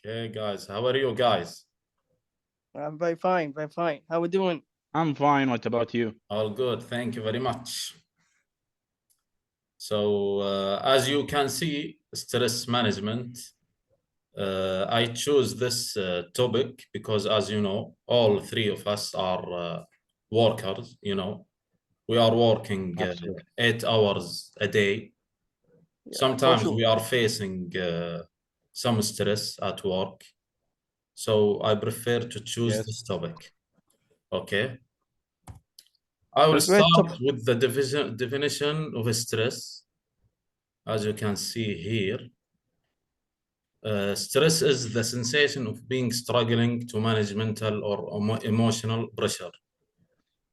Okay, guys, how are you guys? I'm very fine, very fine. How we doing? I'm fine. What about you? All good, thank you very much. So, as you can see, stress management. I choose this topic because, as you know, all three of us are workers. We are working Absolutely. 8 hours a day. Yeah, for Sometimes sure. we are facing some stress at work. So I prefer to choose Yes. this topic. Okay. I will Great start topic. with the definition of stress. As you can see here, stress is the sensation of being struggling to manage mental or emotional pressure.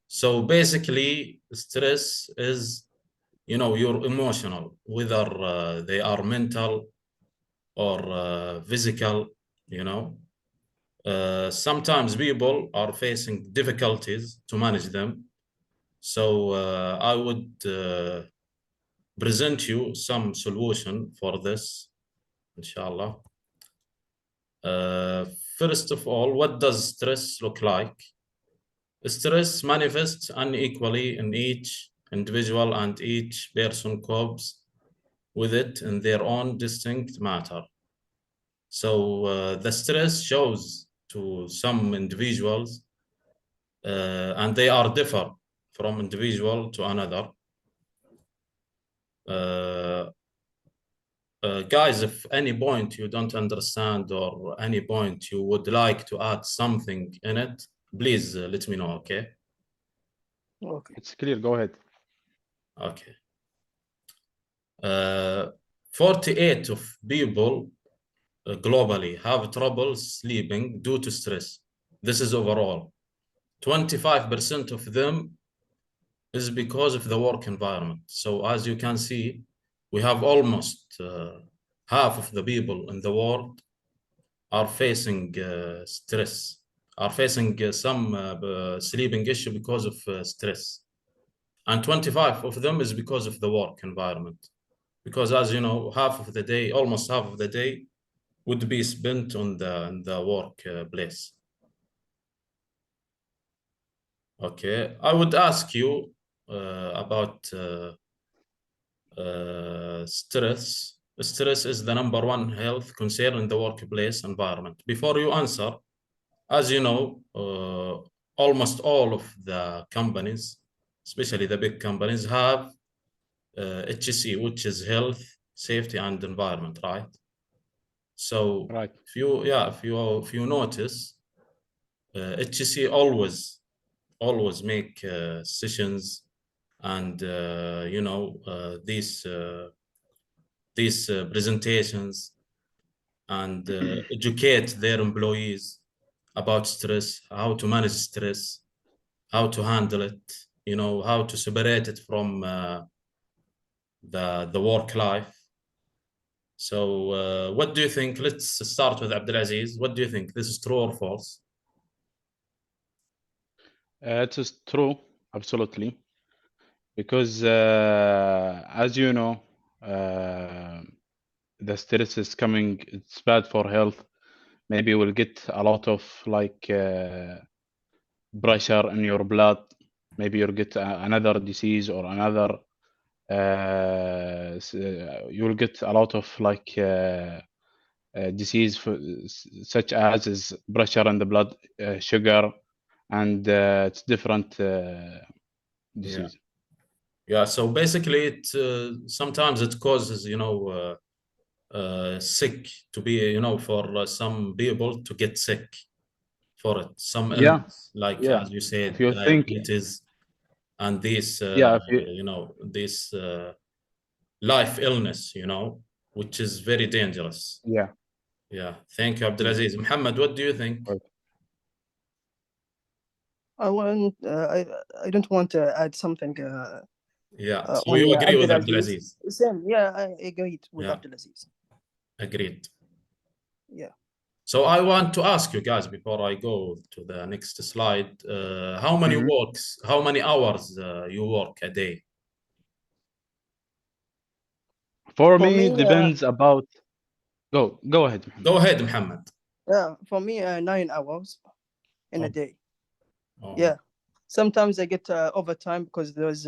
So basically, stress is, your emotional, whether they are mental or physical, you know. Sometimes people are facing difficulties to manage them. So I would present you some solution for this, inshallah. Uh, First of all, what does stress look like? Stress manifests unequally in each individual, and each person copes with it in their own distinct manner. So the stress shows to some individuals, and they are differ from individual to another. Uh, Guys, if any point you don't understand or any point you would like to add something in it, please let me know, okay? Okay. It's clear. Go ahead. Okay. 48 of people globally have trouble sleeping due to stress. This is overall. 25% of them is because of the work environment. So as you can see, we have almost half of the people in the world are facing stress, are facing some sleeping issue because of stress. And 25 of them is because of the work environment. Because as you know, half of the day, almost half of the day would be spent on the work place. Okay, I would ask you about stress. Stress is the number one health concern in the workplace environment. Before you answer, as you know, almost all of the companies, especially the big companies, have HSE, which is health, safety, and environment, right? So Right. if you notice, HSE always make sessions and these presentations and educate their employees about stress, how to manage stress, how to handle it, how to separate it from the work life. So what do you think? Let's start with Abdulaziz. What do you think? This is true or false? It is true. Absolutely. Because as you know, the stress is coming. It's bad for health. Maybe we'll get a lot of pressure in your blood. Maybe you'll get another disease or another. You'll get a lot of disease such as is pressure in the blood, sugar, and it's different Yeah. disease. Yeah. So basically, it sometimes it causes sick to be for some people to get sick for it. Some Yeah, illness, like yeah. as you If said, you think, diabetes and this yeah, if you, this life illness, which is very dangerous. yeah, Yeah. Thank you, yeah. Abdulaziz. Muhammad, what do you think? Right. I want. I don't want to add something Yeah. So on you agree with Abdulaziz. Abdulaziz? Same. Yeah, I agreed with Yeah. Abdulaziz. Agreed. Yeah. So I want to ask you guys before I go to the next slide, how many Mhm. how many hours you work a day? For For me, me, depends about. Go ahead, Muhammad. Go ahead, Muhammad. Yeah, for me, 9 hours in a Oh. day. Oh, Yeah, sometimes I get overtime because there's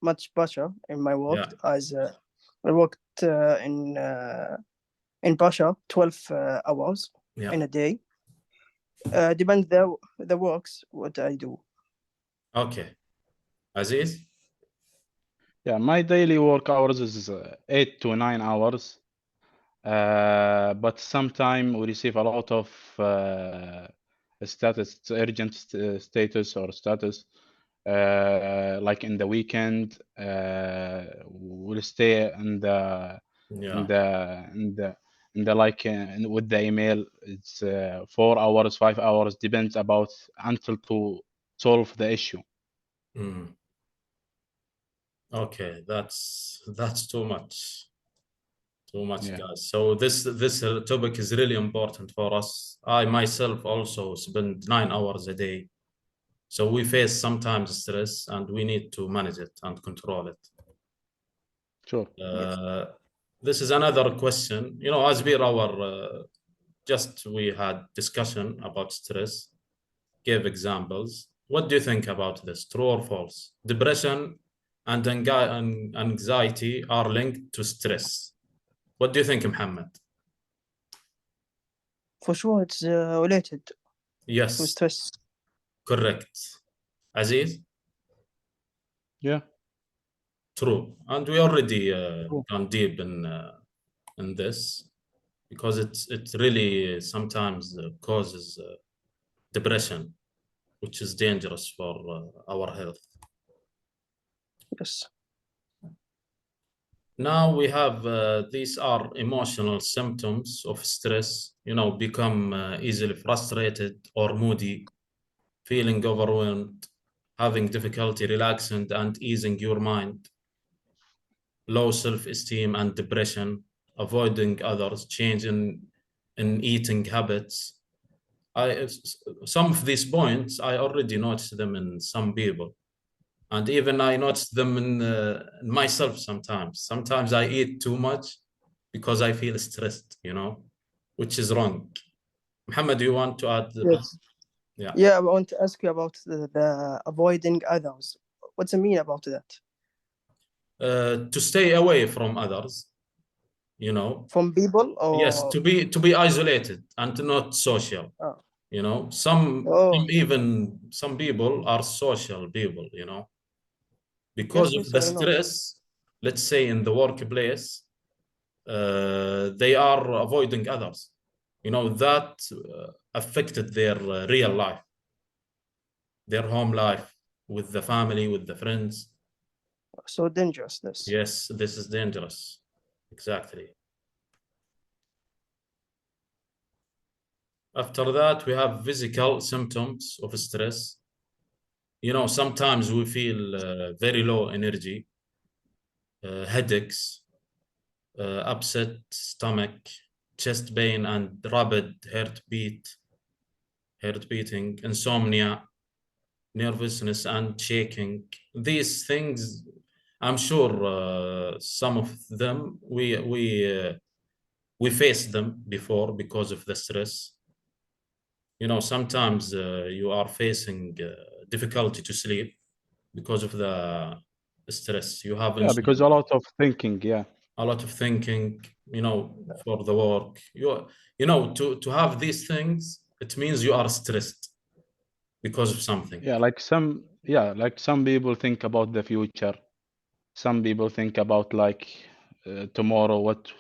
much pressure in my work. Yeah. As I worked in Russia 12 hours Yeah. in a day. Depends the works what I do. Okay. Aziz? Yeah, my daily work hours is 8 to 9 hours. But sometimes we receive a lot of urgent status or status. Like in the weekend, we'll stay in the with the email. It's 4 hours, 5 hours, depends about until to solve the issue. Mm. Okay, that's too much. Too much, Yeah. guys. So this topic is really important for us. I myself also spend 9 hours a day. So we face sometimes stress and we need to manage it and control it. Sure. This is another question. You know, as per our just we had discussion about stress, gave examples. What do you think about this? True or false? Depression and anxiety are linked to stress. What do you think, Muhammad? For sure, it's related to Yes, stress. correct. Aziz? Yeah. True. And we already True. gone deep in this because it really sometimes causes depression, which is dangerous for our health. Yes. Now we have these are emotional symptoms of stress. You know, become easily frustrated or moody, feeling overwhelmed, having difficulty relaxing and easing your mind, low self-esteem and depression, avoiding others, change in eating habits. Some of these points I already noticed them in some people, and even I noticed them in myself sometimes. Sometimes I eat too much because I feel stressed, you know, which is wrong. Muhammad, do you want to add? Yes. Yeah. Yeah, I want to ask you about the avoiding others. What's the mean about that? To stay away from others, you know. From people Yes, or to be isolated and not social. oh, You know, some even some people are social people, you know, because yes, of yes, the I know. stress. Let's say in the workplace, they are avoiding others. You know, that affected their real life, their home life with the family, with the friends. So dangerous this. Yes, this is dangerous. Exactly. After that, we have physical symptoms of stress. You know, sometimes we feel very low energy, headaches, upset stomach, chest pain, and rapid heart beating, insomnia, nervousness, and shaking. These things, I'm sure some of them we faced them before because of the stress. You know, sometimes you are facing difficulty to sleep because of the stress. You have Yeah, because a lot of thinking. Yeah. a lot of thinking, you know, for the work. You know, to have these things, it means you are stressed because of something. Yeah, like some people think about the future. Some people think about like tomorrow what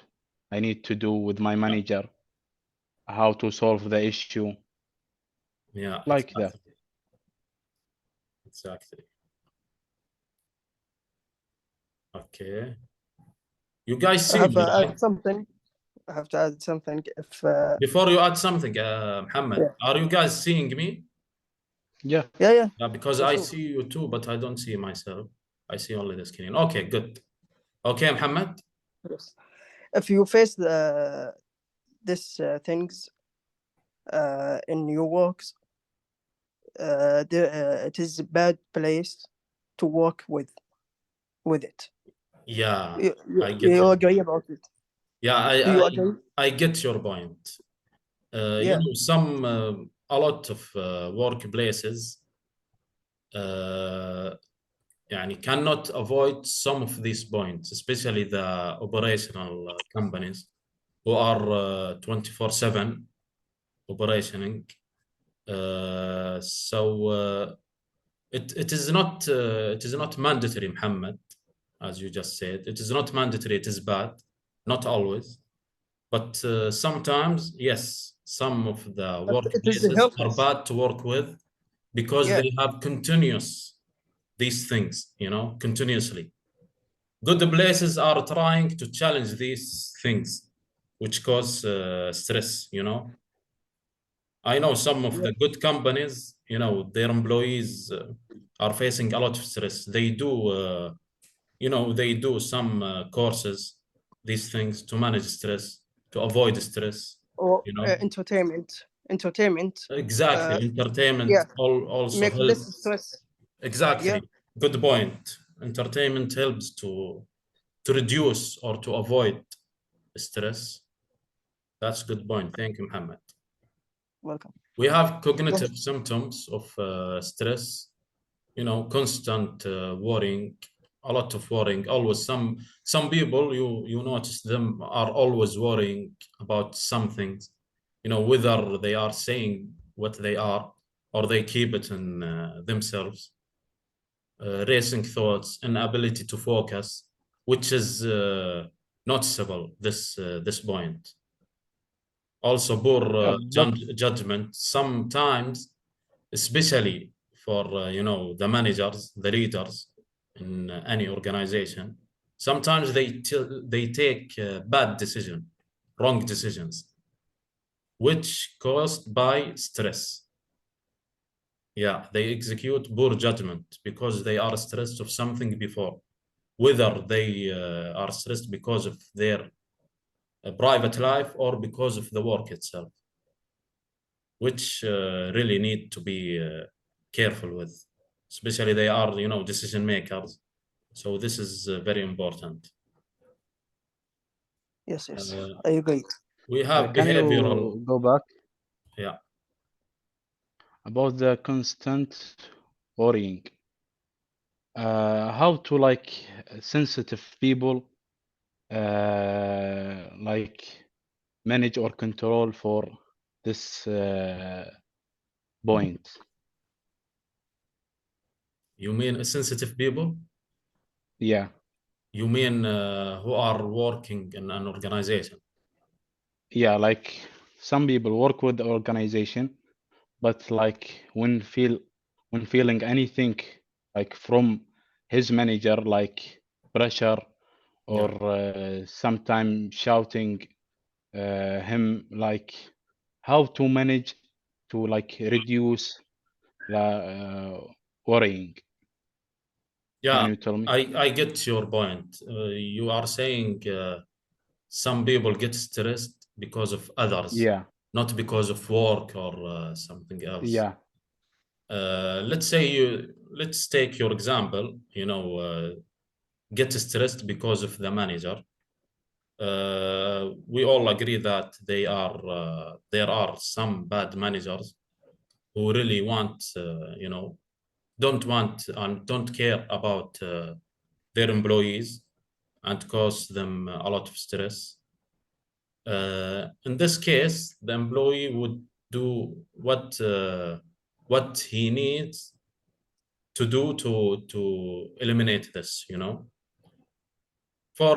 I need to do with my manager, how to solve the issue, Yeah, like that. exactly. Exactly. Okay. You guys I see have me, right? add something. I have to add something. If Before you add something, Muhammad, yeah, are you guys seeing me? Yeah. yeah, Because for I sure. see you too, but I don't see myself. I see only the screen. Okay, good. Okay, Muhammad. Yes. If you face this things in your works, it is a bad place to work with it. Yeah, You, I you, get you your agree point. about it? Yeah, Do you agree? I get your point. You Yeah. know, a lot of workplaces يعني cannot avoid some of these points, especially the operational companies who are 24/7 operationing. It is not mandatory, Muhammad, as you just said. It is not mandatory. It is bad, not always, but sometimes, yes, some of the But it is workplaces are helpless. bad to work with because Yeah. they have continuous these things, you know, continuously. Good places are trying to challenge these things, which cause stress, you know. I know some of the good companies, you know, their employees are facing a lot of stress. They do, you know, they do some courses, these things to manage stress, to avoid stress, Or you know. entertainment. Exactly. Entertainment Yeah. also Make less helps. stress. Exactly. Yeah. Good point. Entertainment helps to reduce or to avoid stress. That's a good point. Thank you, Muhammad. Welcome. We have cognitive symptoms of stress, you know, constant worrying, a lot of worrying, always some people you notice them are always worrying about some things, you know, whether they are saying what they are or they keep it in themselves. Racing thoughts, inability to focus, which is noticeable this point. Also poor But judgment sometimes, especially for you know, the managers, the leaders in any organization. Sometimes they take bad decision, wrong decisions, which caused by stress. Yeah, they execute poor judgment because they are stressed of something before, whether they are stressed because of their private life or because of the work itself, which really need to be careful with, especially they are, you know, decision makers. So this is very important. Yes. Uh, I agree. we have can behavioral. you go back Yeah. about the constant worrying? How to like sensitive people like manage or control for this point? You mean sensitive people? Yeah, You mean who are working in an organization? yeah, like some people work with the organization, but like when feeling anything like from his manager, like pressure or sometime shouting him, like how to manage to like reduce the worrying. Can Yeah, you tell me? I get your point. You are saying some people get stressed because of others, Yeah, not because of work or something else. yeah. Let's take your example, you know, get stressed because of the manager. We all agree that there are some bad managers who really want, you know, don't want and don't care about their employees and cause them a lot of stress. In this case, the employee would do what he needs to do to eliminate this, you know. For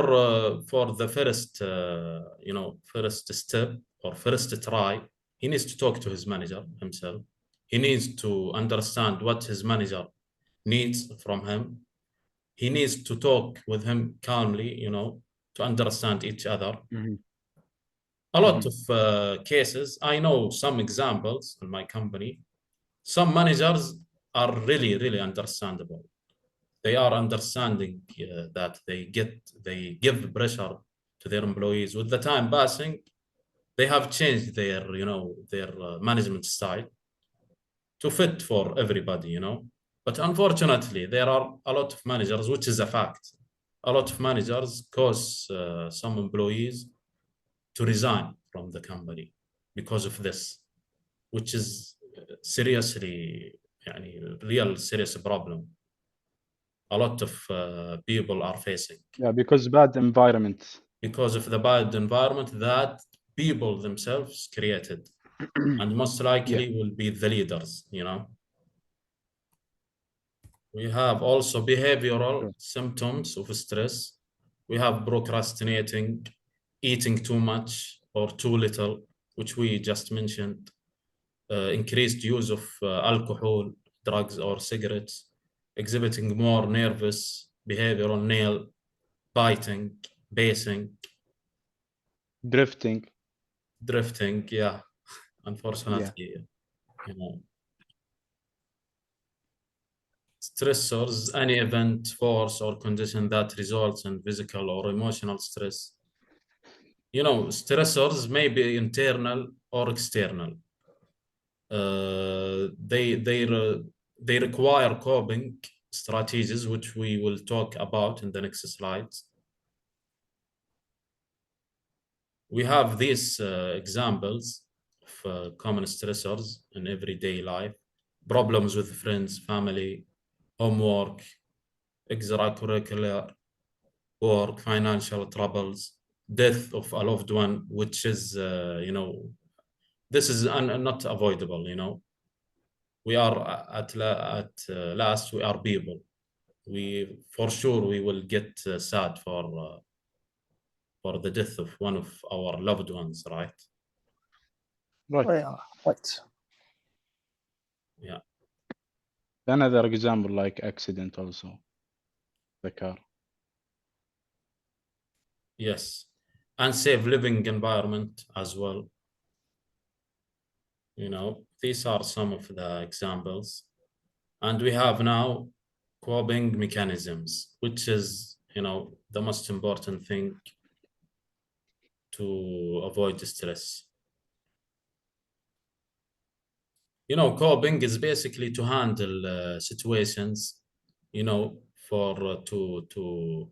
the first you know, first step or first try, he needs to talk to his manager himself. He needs to understand what his manager needs from him. He needs to talk with him calmly, you know, to understand each other. Mhm, A lot mhm. of cases, I know some examples in my company. Some managers are really, really understandable. They are understanding that they give pressure to their employees. With the time passing, they have changed their, you know, their management style to fit for everybody, you know. But unfortunately, there are a lot of managers, which is a fact. A lot of managers cause some employees to resign from the company because of this, which is seriously, real serious problem. A lot of people are facing. Yeah, because bad environment. Because of the bad environment that people themselves created, and most likely will be the leaders, We have also behavioral symptoms of stress. We have procrastinating, eating too much or too little, which we just mentioned, increased use of alcohol, drugs, or cigarettes, exhibiting more nervous behavioral nail biting, pacing, Drifting. yeah, unfortunately, Stressors, any event, force, or condition that results in physical or emotional stress. Stressors may be internal or external. They require coping strategies, which we will talk about in the next slides. We have these examples of common stressors in everyday life: problems with friends, family, homework, extracurricular work, financial troubles, death of a loved one, which is, this is not avoidable, We are at last, we are people. For sure, we will get sad for the death of one of our loved ones, right? Right. Oh, yeah, right. Yeah. Another example, like accident also. The car. Yes. Unsafe living environment as well. These are some of the examples. And we have now coping mechanisms, which is, the most important thing to avoid stress. Coping is basically to handle situations, for to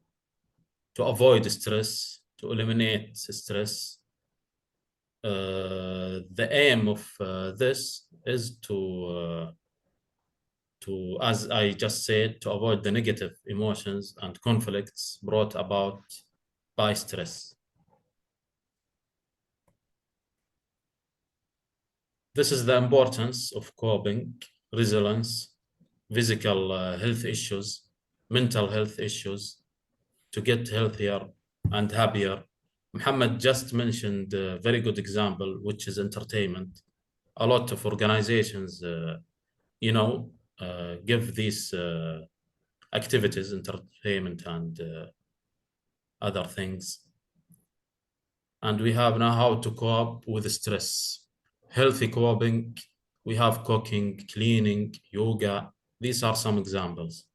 avoid stress, to eliminate stress. The aim of this is to, as I just said, to avoid the negative emotions and conflicts brought about by stress. This is the importance of coping, resilience, physical health issues, mental health issues, to get healthier and happier. Muhammad just mentioned a very good example, which is entertainment. A lot of organizations, give these activities, entertainment, and other things. And we have now how to cope with stress. Healthy coping, we have cooking, cleaning, yoga. These are some examples.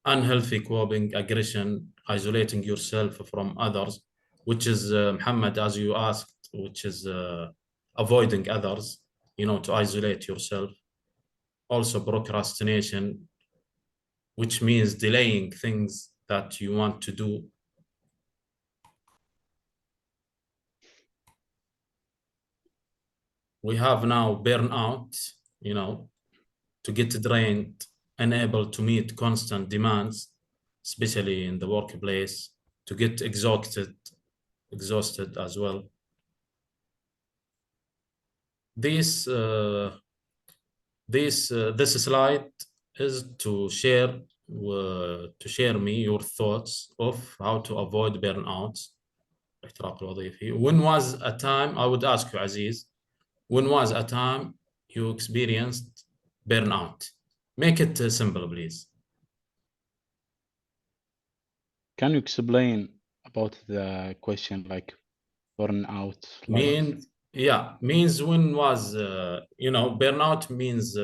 Unhealthy coping, aggression, isolating yourself from others, which is, Muhammad, as you asked, which is avoiding others, to isolate yourself. Also procrastination, which means delaying things that you want to do. We have now burnout, to get drained, unable to meet constant demands, especially in the workplace, to get exhausted as well. This slide is to share me your thoughts of how to avoid burnout. When was a time, I would ask you, Aziz, when was a time you experienced burnout? Make it simple, please. Can you explain about the question, like burnout? Means when was, burnout means,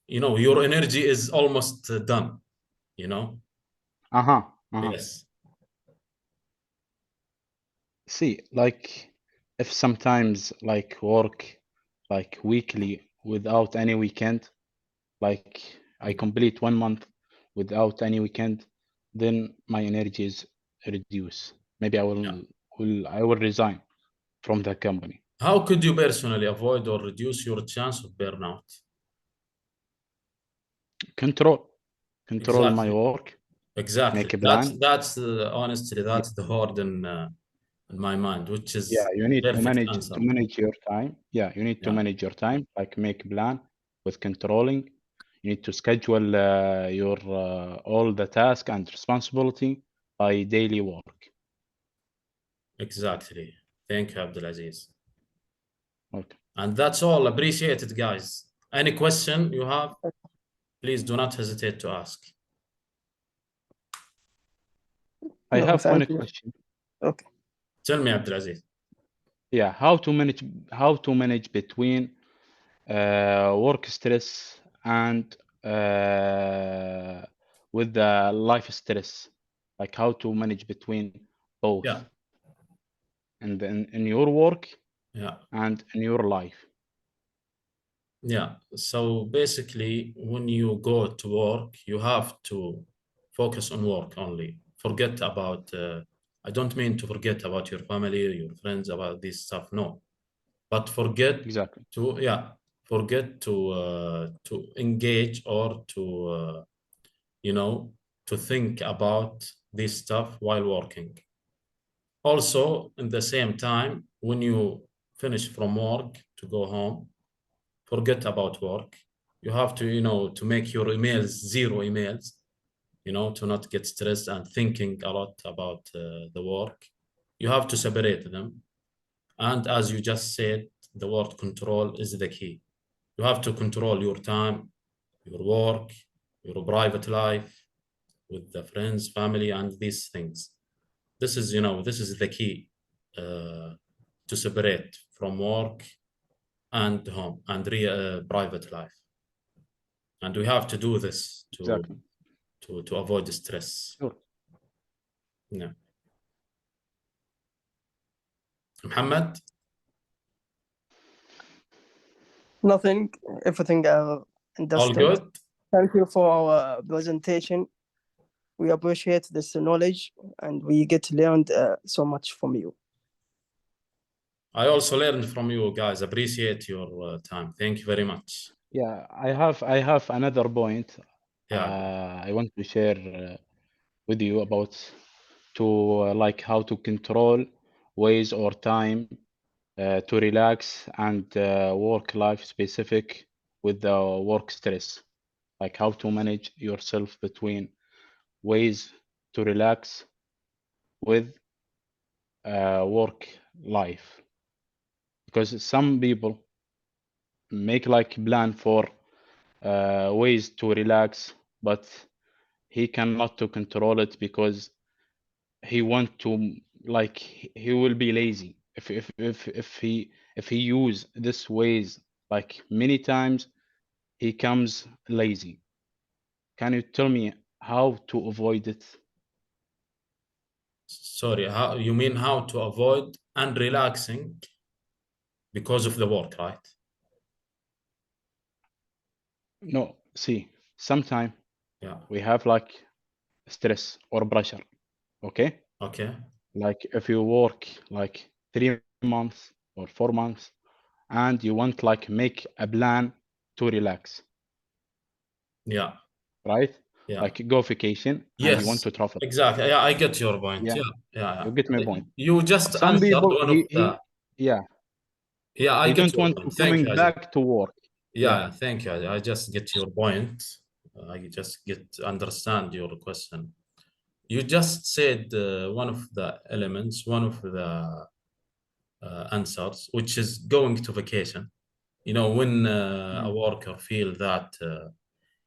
your energy is almost done, Yes. See, like if sometimes like work like weekly without any weekend, like I complete 1 month without any weekend, then my energy is reduced. Maybe I will resign. from the company. How could you personally avoid or reduce your chance of burnout? Control my Exactly. work, Exactly. make a plan. That's honestly, that's the word in my mind, which is Yeah, you need to perfect answer. manage your time. Yeah, you need to Yeah. manage your time, like make a plan with controlling. You need to schedule your all the task and responsibility by daily work. Exactly. Thank you, Abdulaziz. Okay. And that's all. Appreciate it, guys. Any question you have, please do not hesitate to ask. I No, have one thank you. question. Okay. Tell me, Abdulaziz. Yeah, how to manage between work stress and with the life stress, like how to manage between both Yeah. and in your work Yeah. and in your life. Yeah. So basically, when you go to work, you have to focus on work only. Forget about, I don't mean to forget about your family, your friends, about this stuff. No. But forget Exactly. to engage or to, to think about this stuff while working. Also, in the same time, when you finish from work to go home, forget about work. You have to, to make your emails 0 emails, to not get stressed and thinking a lot about the work. You have to separate them. And as you just said, the word control is the key. You have to control your time, your work, your private life with the friends, family, and these things. This is the key to separate from work and home and private life. And we have to do this Exactly. to avoid the stress. Sure. Yeah. Muhammad? Nothing. Everything All understood. good? Thank you for our presentation. We appreciate this knowledge and we get learned so much from you. I also learned from you guys. Appreciate your time. Thank you very much. Yeah, I have another point. Yeah. I want to share with you about to like how to control ways or time to relax and work life specific with the work stress, like how to manage yourself between ways to relax with work life, because some people make like plan for ways to relax, but he cannot to control it because he want to, like he will be lazy if he use this ways like many times, he comes lazy. Can you tell me how to avoid it? Sorry, how you mean how to avoid and relaxing because of the work, right? No, see, sometime Yeah. we have like stress or pressure, okay? Okay. Like if you work like 3 months or 4 months and you want like make a plan to relax, Yeah. right? Yeah. Like go vacation and you want Yes. to travel. Exactly. Yeah, I get your point. Yeah, Yeah. you get my point. You just Some answered people one of the. yeah, Yeah, I he get don't your want to point. Thank coming you, Ajay. back to work. Yeah, thank you. I just get your point. I just understand your question. You just said one of the elements, one of the answers, which is going to vacation. When a worker feel that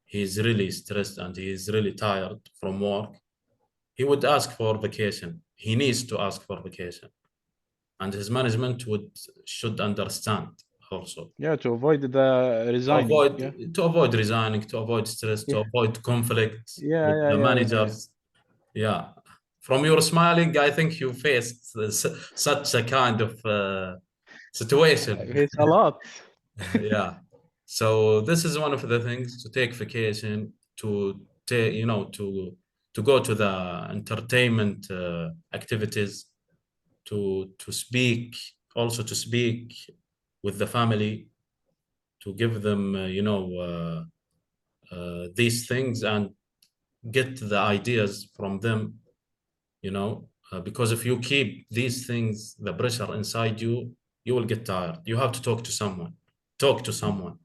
he's really stressed and he's really tired from work, he would ask for vacation. He needs to ask for vacation, and his management should understand also. Yeah, to avoid the to resigning. avoid Yeah, to avoid resigning, to avoid stress, to yeah, avoid conflict yeah, with yeah, the yeah, yeah, yeah. managers. Yeah. From your smiling, I think you faced such a kind of situation. It's a lot. Yeah. So this is one of the things, to take vacation, to take, to go to the entertainment activities, to speak also to speak with the family, to give them, these things and get the ideas from them, because if you keep these things, the pressure inside you, you will get tired. You have to talk to someone. Talk to someone.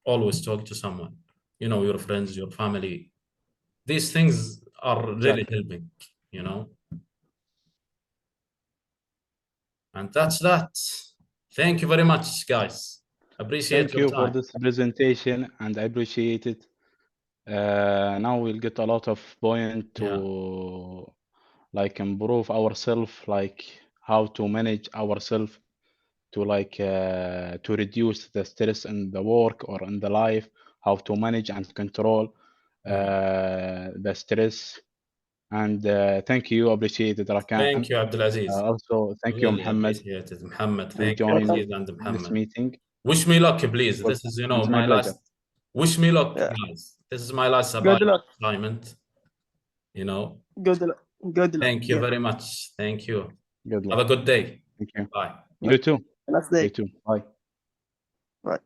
Always talk to someone. Your friends, your family. These things are really helping, And that's that. Thank you very much, guys. Appreciate Thank your you for time. this presentation, and I appreciate it. Now we'll get a lot of point to like improve ourselves, like how to manage ourselves, to like to reduce the stress in the work or in the life, how to manage and control the stress. And thank you, appreciate it, Rakan. Thank you, Abdulaziz. Also, thank you, Really Muhammad, appreciate it, Muhammad. to Thank you, join Abdulaziz and this Muhammad. meeting. Wish me luck, please. Well, This is, it's my my pleasure. last. Wish me luck, Yeah. guys. This is my last Good luck. assignment. Good luck. Good luck. Thank you very much. Thank you. Good luck. Have a good day. Thank you. Bye. You too. Nice day. You too. Bye. Bye.